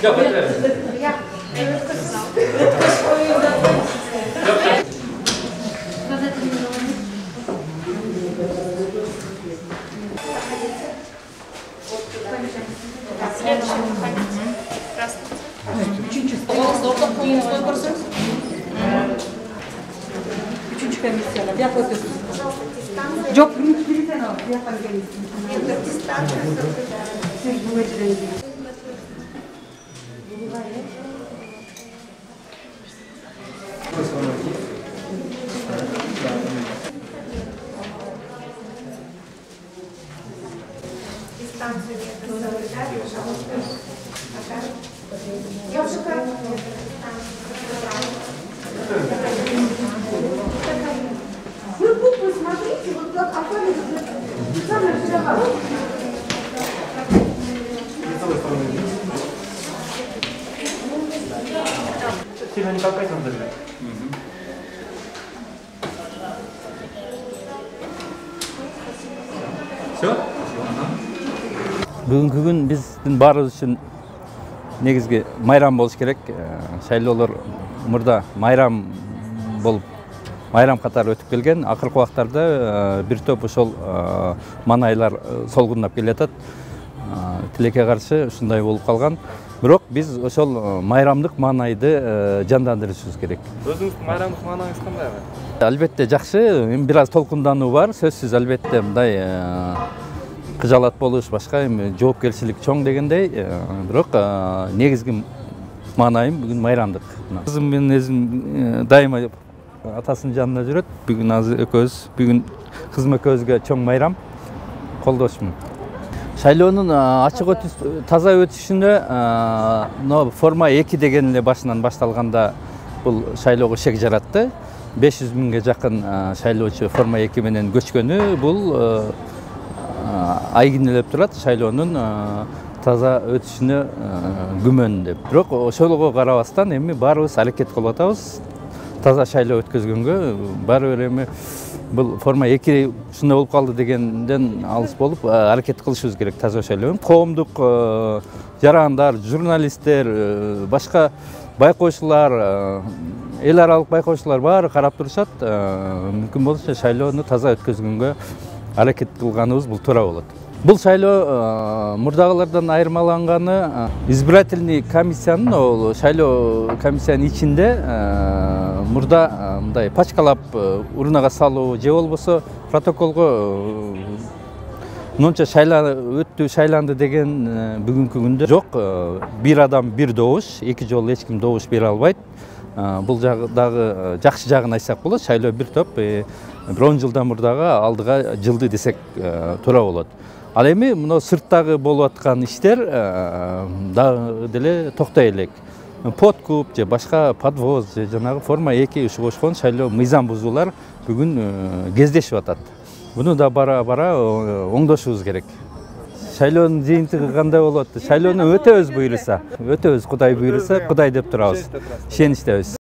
Yok, evet. Üçüncü komisyona. Bir yapalım. Yok, birden al. Bir yapalım. Вы посмотрите, вот как оформили самое вчера. Сильно не толкайте, он даже. Все? Бүгүнкү күн биздин баарыбыз үчүн негизги майрам болуш керек. Шайлоолор мурда майрам болуп, майрам катары өтүп келген. Акыркы убактарда бир топ ошол манайлар солгундап келатат. Тилекке каршы ушундай болуп калган. Бирок биз ошол майрамдык маанайды жандандырышыбыз керек. Өзүңүздүн майрамдык маанайыңыз кандай? Албетте жакшы, эми бир аз толкундануу бар. Сөзсүз албетте мындай кыжалат болуш, башка эми жоопкерчилик чоң дегендей, бирок негизги маанайым бүгүн майрамдык. Кызым менен өзүм дайыма атасынын жанында жүрөт. Бүгүн азыр экөөбүз, бүгүн кызым экөөбүзгө чоң майрам, колдошмун. Шайлоонун ачык өтүш, таза өтүшүнө форма 2 деген эле башынан башталганда бул шайлоого шек жаратты. 500 миңге жакын шайлоочу форма 2 менен көчкөнү бул айгинелеп турат шайлоонун таза өтүшүнө күмөн деп. Бирок ошолго карабастан эми баарыбыз аракет кылып атабыз. Таза шайлоо өткөзгөнгө баары бир эми бул форма 2 ушундай болуп калды дегенден алыс болуп аракет кылышыбыз керек таза шайлоо. Коомдук жарандар, журналисттер, башка байкоочулар, эл аралык байкоочулар баары карап турушат. Мүмкүн болсо шайлоону таза өткөзгөнгө аракет кылганыбыз бул туура болот. Бул шайлоо мурдагылардан айырмаланганы избирательный комиссиянын, ол шайлоо комиссиянын ичинде мурда мындай пачкалап урнага салуу же болбосо протоколго мынча өттү, шайланды деген бүгүнкү күндө жок. Бир адам бир добуш, 2 жолу эч ким добуш бере албайт. Бул дагы жакшы жагын айтсак болот. Шайлоо бир топ 10 жылдан мурдагы алдыга жылды десек туура болот. Ал эми мына сырттагы болуп аткан иштер дагы деле токтой элек. Подкуп же башка подвоз же жанагы форма 2 ушу кошкон шайлоо мыйзам бузуулар бүгүн кездешип атат. Буну да бара оңдошубуз керек. Шайлоонун жыйынтыгы кандай болот? Шайлоону өтөбүз буйруса, Кудай буйруса, Кудай деп турабыз. Ишеничтебиз.